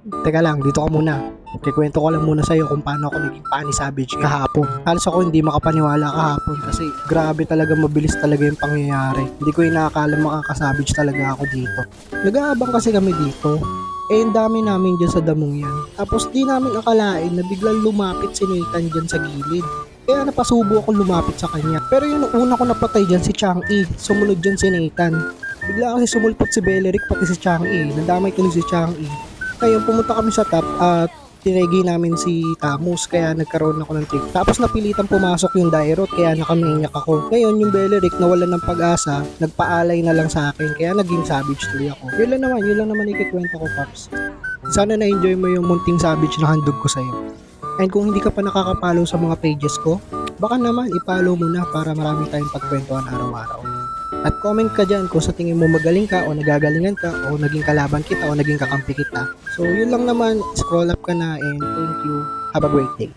Teka lang, dito ka muna. Kikwento ko lang muna sa'yo kung paano ako naging Pani Savage kahapon. Halos ako hindi makapaniwala kahapon kasi grabe talaga, mabilis talaga yung pangyayari. Hindi ko inaakala makakasavage talaga ako dito. Nag-aabang kasi kami dito. Ang dami namin dyan sa damong yan. Tapos di namin akalain na biglang lumapit si Nathan dyan sa gilid. Kaya napasubo ako lumapit sa kanya. Pero yung una ko napatay dyan si Chang'e. Sumunod dyan si Nathan. Bigla kasi sumulpot si Beleric pati si Chang'e. Nadamay tuloy si Chang'e. Ngayon pumunta kami sa top at tinegi namin si Tamus kaya nagkaroon ako ng trick. Tapos napilitan pumasok yung Dairot kaya nakamaniac ako. Ngayon yung Beleric nawalan ng pag-asa, nagpaalay na lang sa akin kaya naging savage tuloy ako. Yun lang naman ikikwento ko, Paps. Sana na-enjoy mo yung munting savage na handog ko sa'yo. And kung hindi ka pa nakaka-follow sa mga pages ko, baka naman i-follow mo na para marami tayong pagkwentuhan araw-araw. At comment ka dyan kung sa tingin mo magaling ka o nagagalingan ka o naging kalaban kita o naging kakampi kita. So yun lang naman, scroll up ka na and thank you. Have a great day.